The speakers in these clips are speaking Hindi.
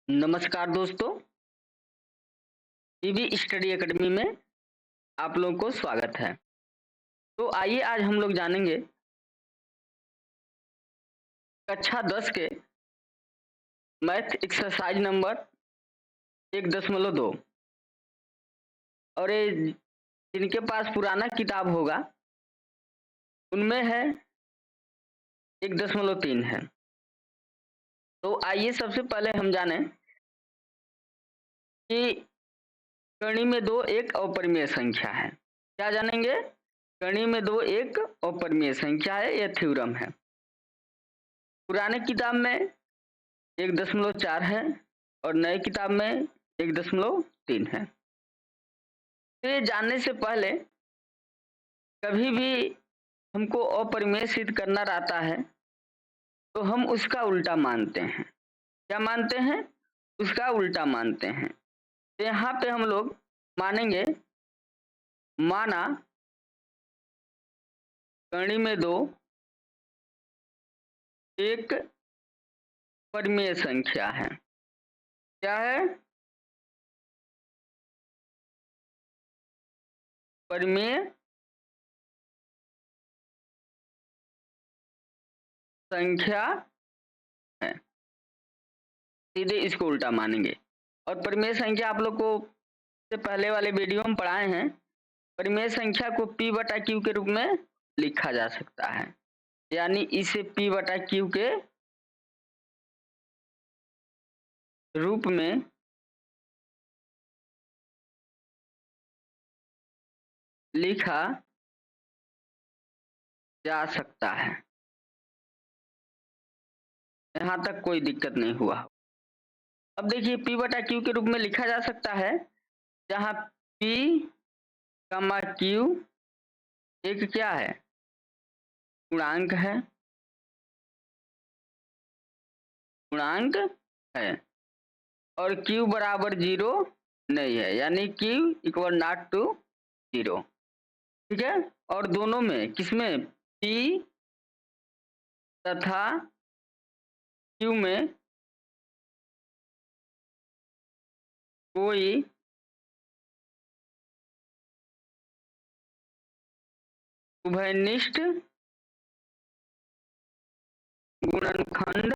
नमस्कार दोस्तों, पीबी स्टडी एकेडमी में आप लोगों को स्वागत है। तो आइए आज हम लोग जानेंगे कक्षा 10 के मैथ एक्सरसाइज नंबर 1.2 और ये जिनके पास पुराना किताब होगा उनमें है 1.3 है। तो आइए सबसे पहले हम जानें कि कड़ी में 2 एक अपरिमेय संख्या है। क्या जानेंगे? कड़ी में 2 एक अपरिमेय संख्या है, यह थ्योरम है। पुराने किताब में 1.4 है और नए किताब में 1.3 है। तो ये जानने से पहले कभी भी हमको अपरिमेय सिद्ध करना रहता है तो हम उसका उल्टा मानते हैं। क्या मानते हैं? उसका उल्टा मानते हैं। तो यहाँ पे हम लोग मानेंगे, माना कड़ी में 2 एक परिमेय संख्या है। क्या है? परिमेय संख्या है। सीधे इसको उल्टा मानेंगे। और परिमेय संख्या आप लोग को से पहले वाले वीडियो में पढ़ाए हैं। परिमेय संख्या को P/Q के रूप में लिखा जा सकता है, यानी इसे P/Q के रूप में लिखा जा सकता है। यहाँ तक कोई दिक्कत नहीं हुआ। अब देखिए P/Q के रूप में लिखा जा सकता है जहाँ P, Q एक क्या है? गुणांक है, गुणांक है और Q बराबर 0 नहीं है, यानी Q इक्वल नॉट टू 0। ठीक है। और दोनों में किसमें? P तथा Q में कोई उभयनिष्ठ गुणनखंड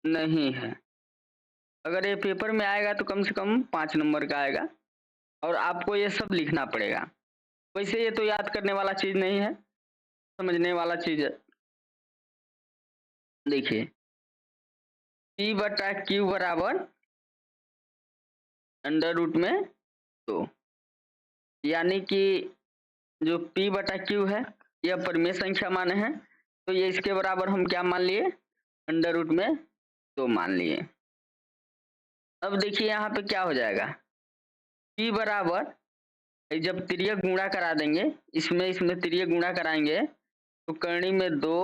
नहीं है। अगर ये पेपर में आएगा तो कम से कम 5 नंबर का आएगा और आपको ये सब लिखना पड़ेगा। वैसे ये तो याद करने वाला चीज नहीं है, समझने वाला चीज है। देखिए P/Q बराबर अंडर रूट में 2, यानी कि जो P/Q है यह परिमेय संख्या माने हैं, तो ये इसके बराबर हम क्या मान लिए? अंडर रूट में 2 मान लिए। अब देखिए यहाँ पे क्या हो जाएगा? P बराबर जब तिर्यक गुणा करा देंगे, इसमें तिर्यक गुणा कराएंगे तो करनी में 2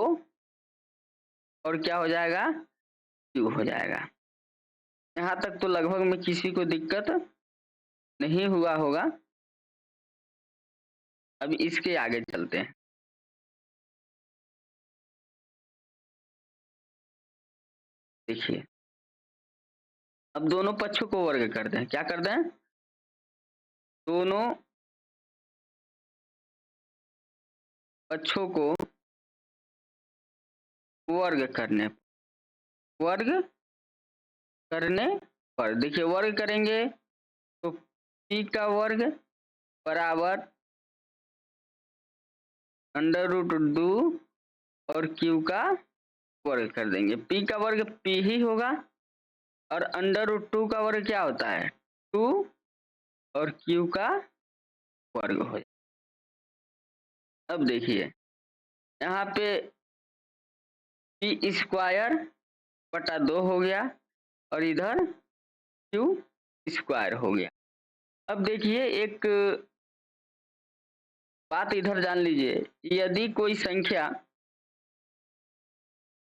और क्या हो जाएगा? Q हो जाएगा। यहाँ तक तो लगभग में किसी को दिक्कत नहीं हुआ होगा। अब इसके आगे चलते हैं। देखिए अब दोनों पक्षों को वर्ग कर दें। क्या कर दें? दोनों पक्षों को वर्ग करने पर देखिए वर्ग करेंगे तो P का वर्ग बराबर अंडर रूट 2 और Q का वर्ग कर देंगे। P का वर्ग P ही होगा और अंडर रूट 2 का वर्ग क्या होता है? 2 और Q का वर्ग हो जाए। अब देखिए यहाँ पे P स्क्वायर बटा 2 हो गया और इधर Q स्क्वायर हो गया। अब देखिए एक बात इधर जान लीजिए, यदि कोई संख्या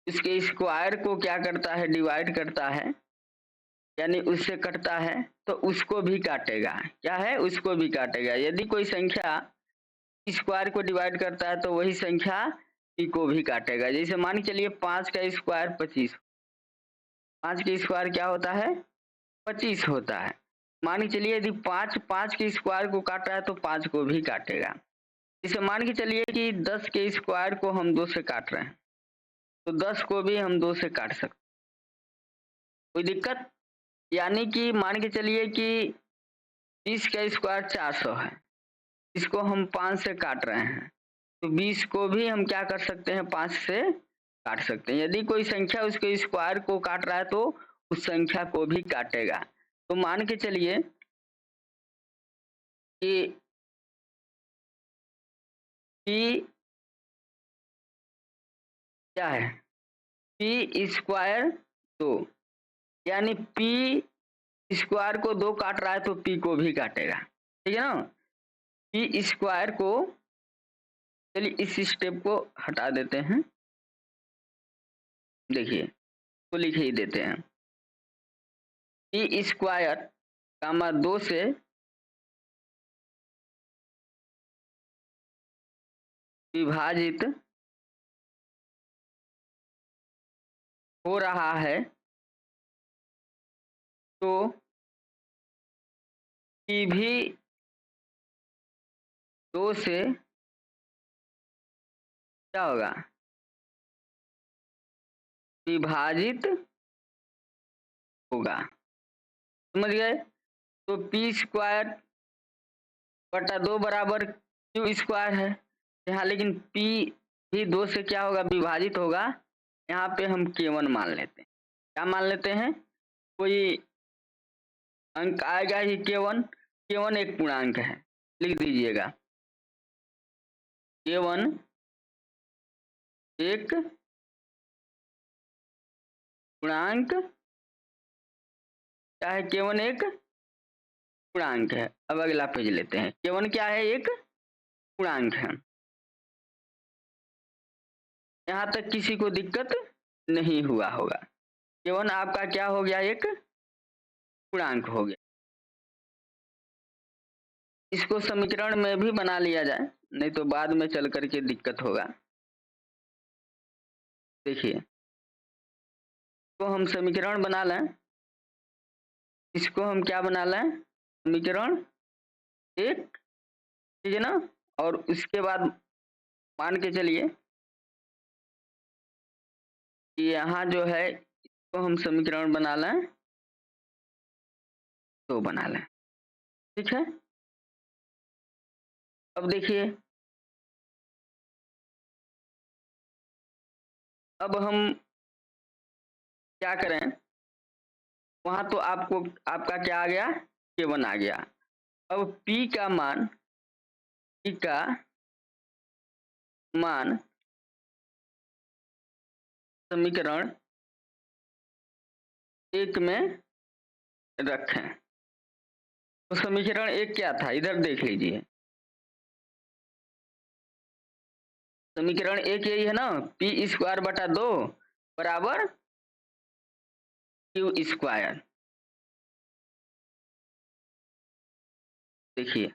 इसके स्क्वायर को क्या करता है? डिवाइड करता है, यानी उससे कटता है, तो उसको भी काटेगा। क्या है? उसको भी काटेगा। यदि कोई संख्या स्क्वायर को डिवाइड करता है तो वही संख्या पी को भी काटेगा। जैसे मान के चलिए 5 का स्क्वायर 25, 5 का स्क्वायर क्या होता है 25 होता है। मान के चलिए यदि 5 के स्क्वायर को काट रहा है तो 5 को भी काटेगा। इसे मान के चलिए कि 10 के स्क्वायर को हम 2 से काट रहे हैं तो 10 को भी हम 2 से काट सकते, कोई दिक्कत। यानी कि मान के चलिए कि 20 का स्क्वायर 400 है, इसको हम 5 से काट रहे हैं तो 20 को भी हम क्या कर सकते हैं 5 से काट सकते हैं। यदि कोई संख्या उसके स्क्वायर को काट रहा है तो उस संख्या को भी काटेगा। तो मान के चलिए कि पी क्या है पी स्क्वायर 2, यानी पी स्क्वायर को 2 काट रहा है तो पी को भी काटेगा, ठीक है ना। पी स्क्वायर को, चलिए इस स्टेप को हटा देते हैं, देखिए तो लिख ही देते हैं। पी स्क्वायर कामा 2 से विभाजित हो रहा है तो पी भी 2 से क्या होगा विभाजित होगा, समझ गए। तो पी स्क्वायर बटा 2 बराबर क्यू स्क्वायर है यहाँ, लेकिन पी भी 2 से क्या होगा विभाजित होगा। यहाँ पे हम K1 मान लेते हैं, क्या मान लेते हैं, कोई अंक आएगा ही K1, K1 एक पूर्णांक है, लिख दीजिएगा K1 एक पूर्णांक, क्या है K1 एक पूर्णांक है। अब अगला पेज लेते हैं, K1 क्या है एक पूर्णांक है। यहाँ तक किसी को दिक्कत नहीं हुआ होगा। K1 आपका क्या हो गया एक पूर्णांक हो गया। इसको समीकरण में भी बना लिया जाए, नहीं तो बाद में चल करके दिक्कत होगा। देखिए तो हम समीकरण बना लें, इसको हम क्या बना लें समीकरण एक, ठीक है ना। और उसके बाद मान के चलिए कि यहाँ जो है इसको हम समीकरण बना लें तो बना लें, ठीक है। अब देखिए अब हम क्या करें, वहां तो आपको आपका क्या आ गया K1 आ गया। अब P का मान, P का मान समीकरण एक में रखें। तो समीकरण एक क्या था इधर देख लीजिए, समीकरण एक यही है ना, पी स्क्वायर बटा 2 बराबर क्यू स्क्वायर। देखिए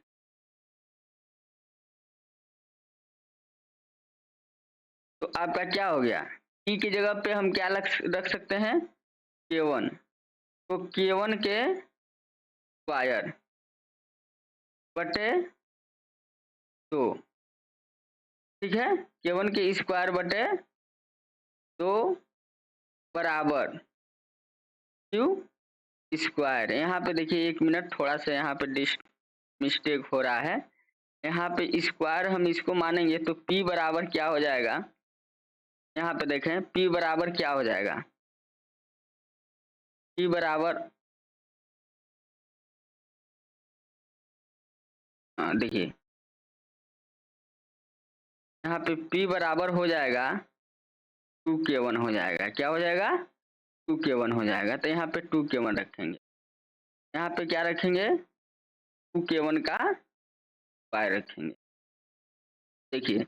तो आपका क्या हो गया, पी की जगह पे हम क्या रख सकते हैं K1, तो K1 के स्क्वायर बटे 2, ठीक है। K1 के स्क्वायर बटे 2 बराबर क्यू स्क्वायर। यहाँ पे देखिए 1 मिनट, थोड़ा सा यहाँ पे मिस्टेक हो रहा है। यहाँ पे स्क्वायर हम इसको मानेंगे तो P बराबर क्या हो जाएगा, यहाँ पे देखें P बराबर क्या हो जाएगा, P बराबर देखिए यहाँ पे P बराबर हो जाएगा 2K1 हो जाएगा, क्या हो जाएगा 2K1 हो जाएगा। तो यहाँ पे 2K1 रखेंगे, यहाँ पे क्या रखेंगे 2K1 का स्क्वायर रखेंगे। देखिए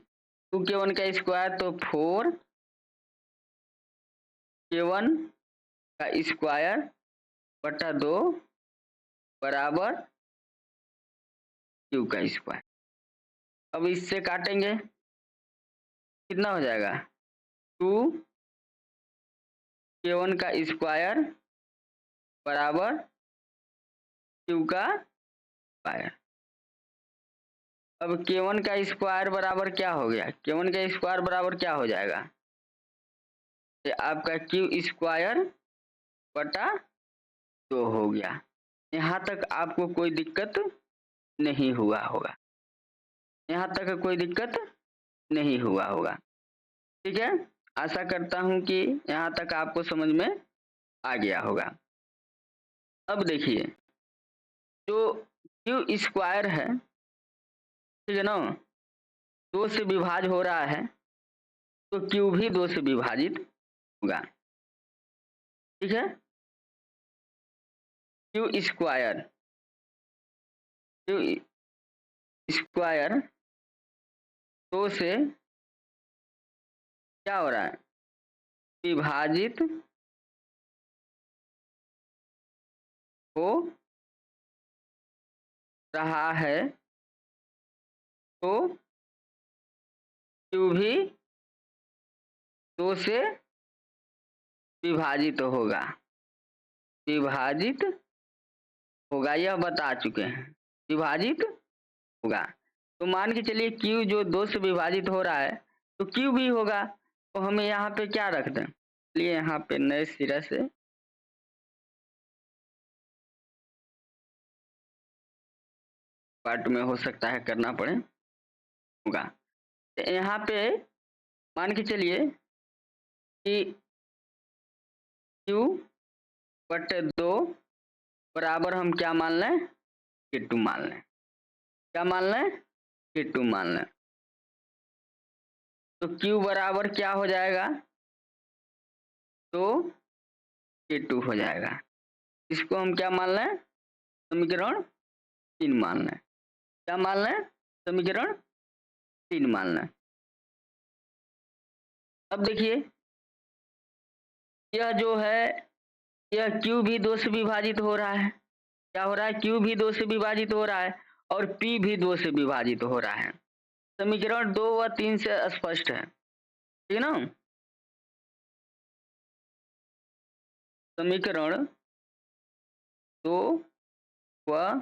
2K1 का स्क्वायर तो 4K1 का स्क्वायर बटा 2 बराबर क्यू का स्क्वायर। अब इससे काटेंगे, कितना हो जाएगा 2k1 का स्क्वायर बराबर q का स्क्वायर। अब k1 का स्क्वायर बराबर क्या हो गया, k1 का स्क्वायर बराबर क्या हो जाएगा, ये आपका q स्क्वायर बटा 2 हो गया। यहाँ तक आपको कोई दिक्कत नहीं हुआ होगा, यहाँ तक कोई दिक्कत नहीं हुआ होगा। ठीक है, आशा करता हूं कि यहाँ तक आपको समझ में आ गया होगा। अब देखिए जो क्यू स्क्वायर है, ठीक है ना, 2 से विभाज हो रहा है तो क्यू भी 2 से विभाजित होगा। ठीक है, क्यू स्क्वायर 2 से क्या हो रहा है, विभाजित हो रहा है तो क्यू भी 2 से विभाजित होगा, विभाजित होगा, यह बता चुके हैं, विभाजित होगा। तो मान के चलिए क्यू जो 2 से विभाजित हो रहा है तो क्यू भी होगा, तो हमें यहाँ पे क्या रख दें, चलिए यहाँ पे नए सिरे से पार्ट में हो सकता है करना पड़े होगा। तो यहाँ पे मान के चलिए कि क्यू बटे 2 बराबर हम क्या मान लें, k2 मान लें, क्या मान लें, k2 मान लें। तो q बराबर क्या हो जाएगा, तो k2 हो जाएगा। इसको हम क्या मान लें, समीकरण 3 मान लें, क्या मान लें, समीकरण 3 मान लें। अब देखिए यह जो है, यह q भी 2 से विभाजित हो रहा है, क्या हो रहा है, q भी 2 से विभाजित हो रहा है और p भी 2 से विभाजित हो रहा है। समीकरण 2 व 3 से स्पष्ट है, ठीक है ना। समीकरण 2 व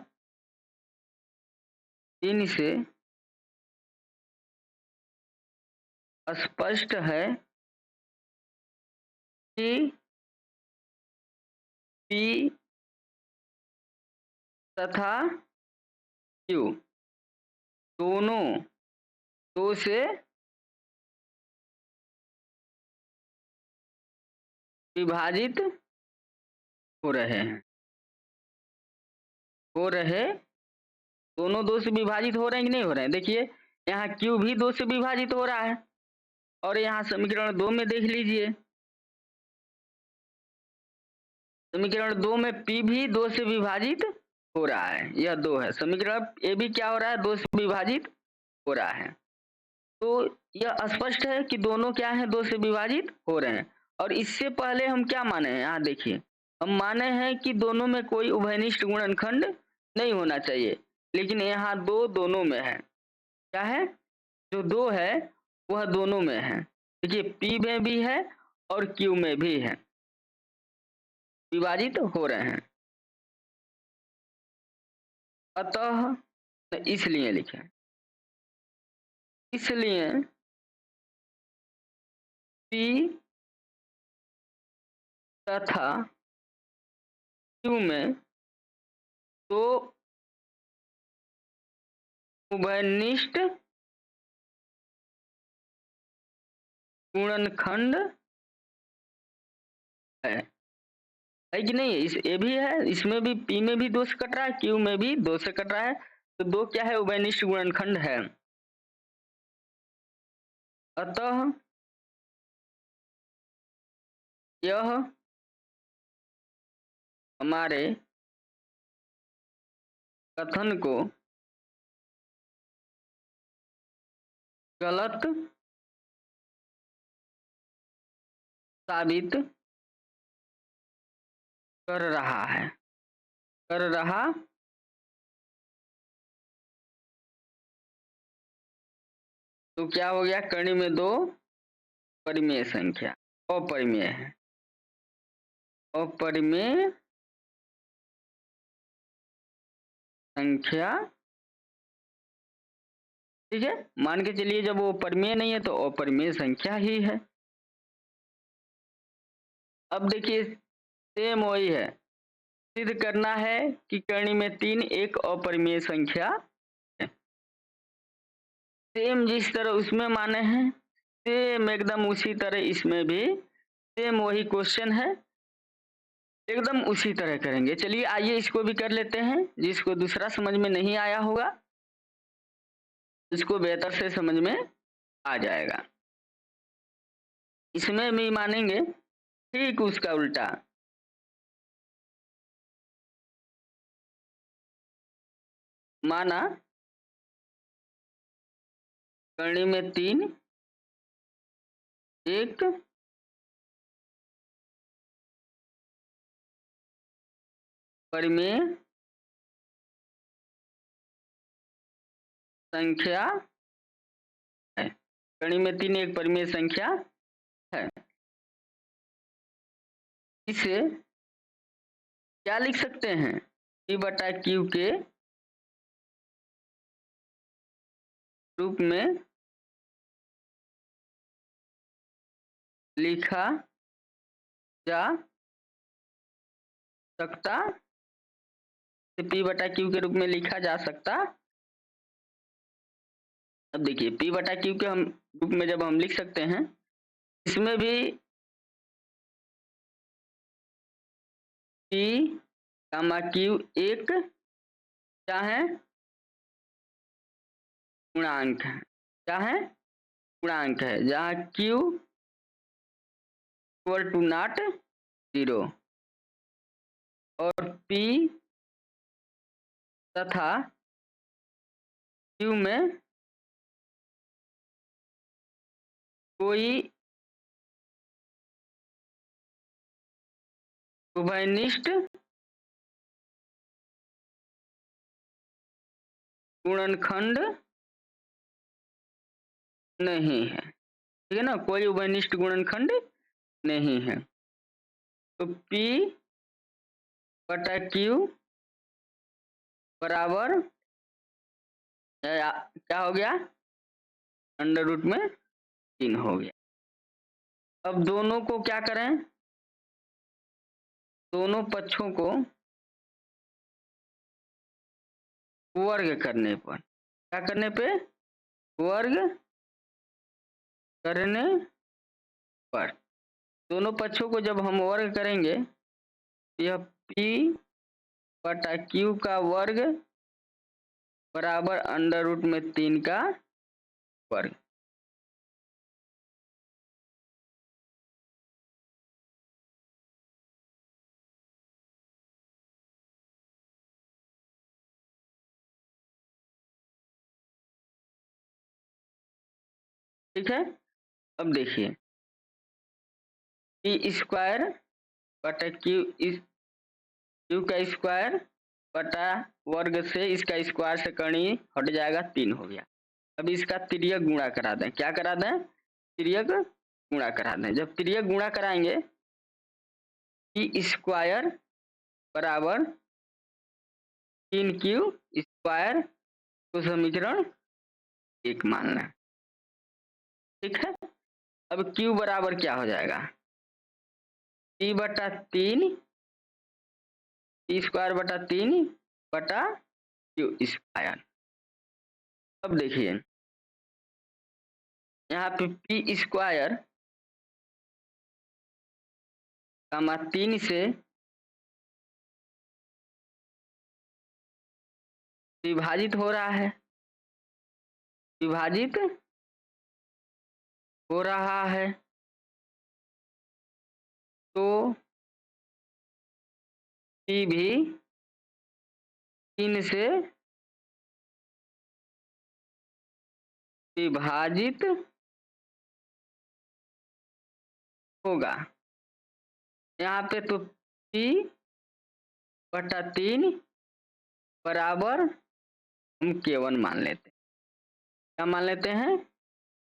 3 से स्पष्ट है कि P तथा Q दोनों 2 से विभाजित हो रहे हैं, दोनों 2 से विभाजित हो रहे हैं कि नहीं हो रहे हैं। देखिए यहाँ Q भी 2 से विभाजित हो रहा है और यहाँ समीकरण 2 में देख लीजिए, समीकरण 2 में P भी 2 से विभाजित हो रहा है, यह 2 है, समीकरण ए भी क्या हो रहा है, 2 से विभाजित हो रहा है। तो यह स्पष्ट है कि दोनों क्या है, 2 से विभाजित हो रहे हैं। और इससे पहले हम क्या माने हैं, यहाँ देखिए हम माने हैं कि दोनों में कोई उभयनिष्ठ गुणनखंड नहीं होना चाहिए, लेकिन यहाँ 2 दोनों में है, क्या है, जो 2 है वह दोनों में है। देखिए P में भी है और Q में भी है, विभाजित हो रहे हैं। अतः इसलिए लिखे, इसलिए P तथा Q में तो उभयनिष्ठ गुणनखंड है कि नहीं, इस ए भी है, इसमें भी P में भी 2 से कट रहा है, Q में भी 2 से कट रहा है, तो 2 क्या है, उभयनिष्ठ गुणनखंड है। अतः यह हमारे कथन को गलत साबित कर रहा है, कर रहा तो क्या हो गया, कड़ी में 2 परिमेय संख्या, अपरिमेय है, अपरिमेय संख्या। ठीक है, मान के चलिए जब वो परिमेय नहीं है तो अपरिमेय संख्या ही है। अब देखिए सेम वही है, सिद्ध करना है कि करनी में 3 एक अपरिमेय संख्या है। सेम जिस तरह उसमें माने हैं सेम एकदम उसी तरह इसमें भी सेम वही क्वेश्चन है, एकदम उसी तरह करेंगे। चलिए आइए इसको भी कर लेते हैं, जिसको दूसरा समझ में नहीं आया होगा उसको बेहतर से समझ में आ जाएगा। इसमें भी मानेंगे ठीक उसका उल्टा, माना करनी में 3 एक परिमेय संख्या है, करनी में 3 एक परिमेय संख्या है। इसे क्या लिख सकते हैं, P बटा Q के रूप में लिखा जा सकता, P बटा Q के रूप में लिखा जा सकता। अब देखिए P बटा Q के हम रूप में जब हम लिख सकते हैं, इसमें भी P कामा Q एक क्या है, गुणांक है, क्या है, गुणांक है, जहाँ Q इक्वल टू नॉट 0 और P तथा Q में कोई उभयनिष्ठ गुणनखंड नहीं है। ठीक है ना, कोई उभयनिष्ठ गुणनखंड नहीं है। तो P बटा Q बराबर क्या हो गया, अंडर रूट में 3 हो गया। अब दोनों को क्या करें, दोनों पक्षों को वर्ग करने पर, क्या करने पे, वर्ग करने पर, दोनों पक्षों को जब हम वर्ग करेंगे, यह P बटा Q का वर्ग बराबर अंडर रूट में 3 का वर्ग। ठीक है, अब देखिए P स्क्वायर बटा Q का स्क्वायर बटा वर्ग से इसका स्क्वायर से करनी हट जाएगा, 3 हो गया। अब इसका तिर्यक गुणा करा दें, क्या करा दें, तिर्यक गुणा करा दें। जब तिर्यक गुणा कराएंगे P स्क्वायर बराबर 3Q स्क्वायर को समीकरण 1 मान लें। ठीक है, अब Q बराबर क्या हो जाएगा, P बटा 3 P स्क्वायर बटा 3 बटा Q स्क्वायर। अब देखिए यहाँ पे P स्क्वायर कामा 3 से विभाजित हो रहा है, विभाजित हो रहा है, तो P भी 3 से विभाजित होगा। यहाँ पे तो P बटा 3 बराबर हम K1 मान लेते हैं, क्या मान लेते हैं,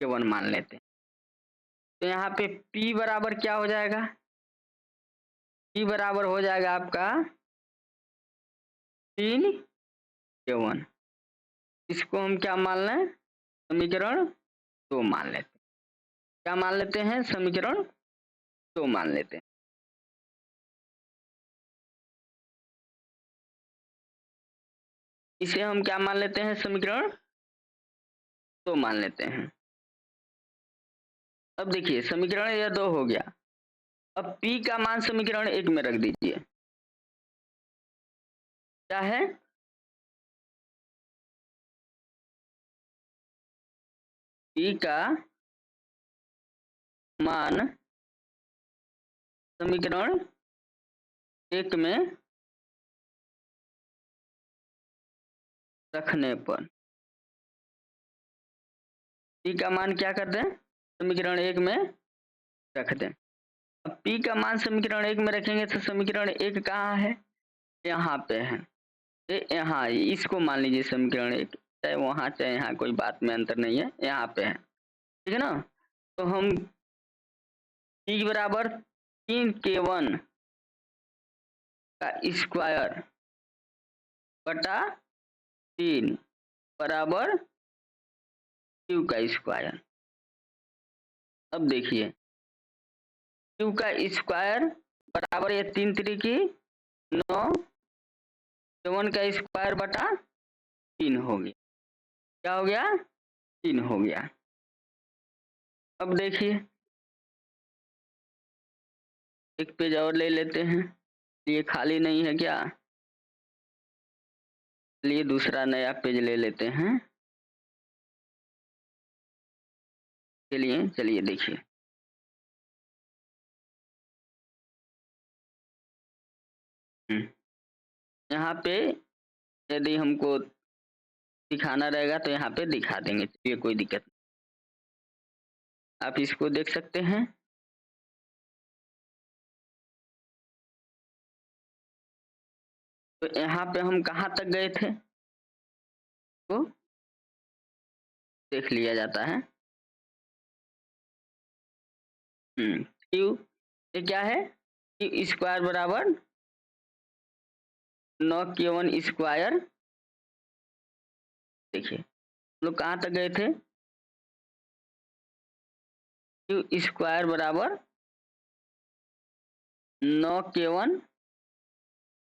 K1 मान लेते हैं। तो यहाँ पे P बराबर क्या हो जाएगा? P बराबर हो जाएगा आपका 3K1। इसको हम क्या मान लें? समीकरण 2 मान लेते हैं। क्या मान लेते हैं? समीकरण 2 मान लेते हैं। इसे हम क्या मान लेते हैं? समीकरण 2 मान लेते हैं। अब देखिए समीकरण यह 2 हो गया। अब P का मान समीकरण 1 में रख दीजिए। क्या है? P का मान समीकरण 1 में रखने पर P का मान क्या कर दें? समीकरण 1 में रख दें। अब P का मान समीकरण 1 में रखेंगे तो समीकरण 1 कहाँ है? यहाँ पे है। यहाँ इसको मान लीजिए समीकरण 1, चाहे वहाँ चाहे यहाँ, कोई बात में अंतर नहीं है, यहाँ पे है। ठीक है ना? तो हम P बराबर 3K1 का स्क्वायर बटा 3 बराबर Q का स्क्वायर। अब देखिए Q का स्क्वायर बराबर ये 3 त्रिकी 9, K1 का स्क्वायर बटा 3 हो गया। क्या हो गया? 3 हो गया। अब देखिए एक पेज और ले लेते हैं। ये खाली नहीं है क्या? चलिए दूसरा नया पेज ले लेते हैं। चलिए देखिए। यहाँ पे यदि हमको दिखाना रहेगा तो यहाँ पे दिखा देंगे, ये कोई दिक्कत नहीं। आप इसको देख सकते हैं। तो यहाँ पे हम कहाँ तक गए थे तो देख लिया जाता है। क्यू ये क्या है? क्यू स्क्वायर बराबर 9K1 स्क्वायर। देखिए हम लोग कहाँ तक गए थे? क्यू स्क्वायर बराबर 9K1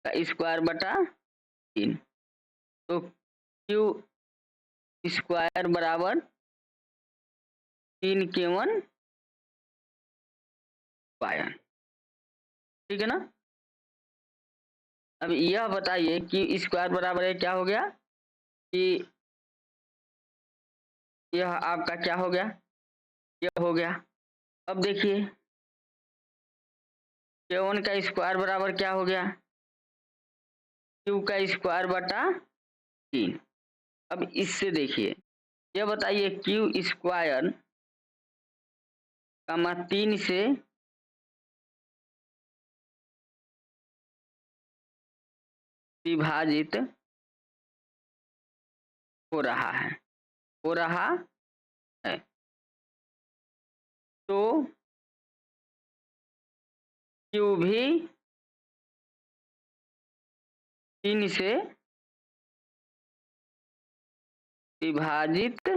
का स्क्वायर बटा 3। तो क्यू स्क्वायर बराबर 3K1 स्क्वायर। ठीक है ना? अब यह बताइए कि स्क्वायर बराबर है क्या हो गया कि यह आपका क्या हो गया? यह हो गया। अब देखिए K1 का स्क्वायर बराबर क्या हो गया? Q का स्क्वायर बटा 3। अब इससे देखिए यह बताइए Q स्क्वायर का 3 से विभाजित हो रहा है, हो रहा है। तो Q भी 3 से विभाजित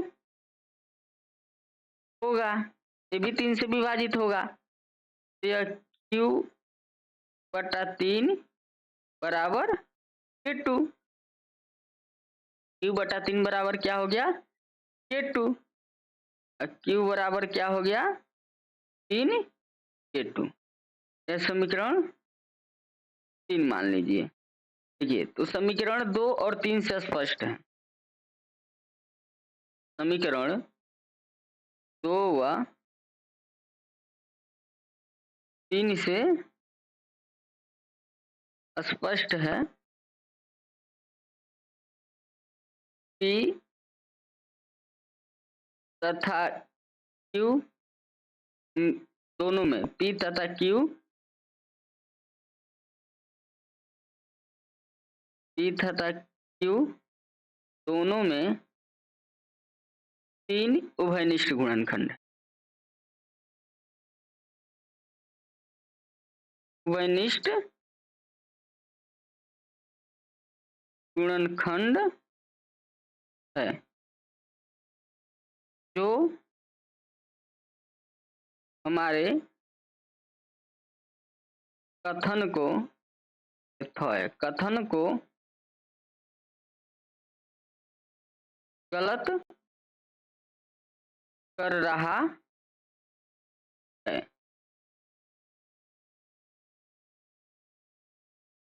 होगा। ये भी 3 से विभाजित होगा। तो यह Q बटा 3 बराबर K2। Q बटा 3 बराबर क्या हो गया? K2। Q बराबर क्या हो गया? 3K2। यह समीकरण 3 मान लीजिए। देखिए तो समीकरण 2 और 3 से स्पष्ट है। समीकरण 2 व 3 से स्पष्ट है P तथा Q दोनों में, P तथा Q दोनों में 3 उभयनिष्ठ गुणनखंड है। वनिष्ठ गुणनखंड है जो हमारे कथन को गलत कर रहा है।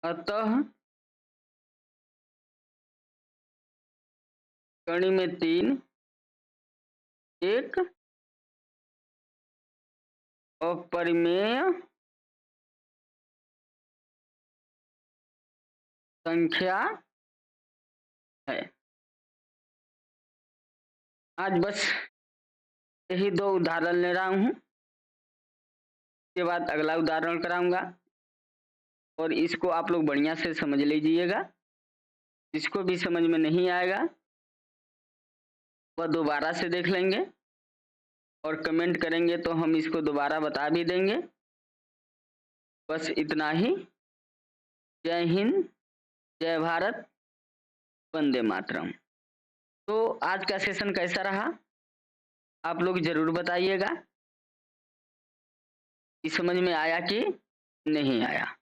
अतः कणी में 3 एक अपरिमेय संख्या है। आज बस यही 2 उदाहरण ले रहा हूँ, इसके बाद अगला उदाहरण कराऊंगा और इसको आप लोग बढ़िया से समझ लीजिएगा। जिसको भी समझ में नहीं आएगा वह दोबारा से देख लेंगे और कमेंट करेंगे तो हम इसको दोबारा बता भी देंगे। बस इतना ही। जय हिंद, जय भारत, वंदे मातरम। तो आज का सेशन कैसा रहा आप लोग जरूर बताइएगा कि समझ में आया कि नहीं आया।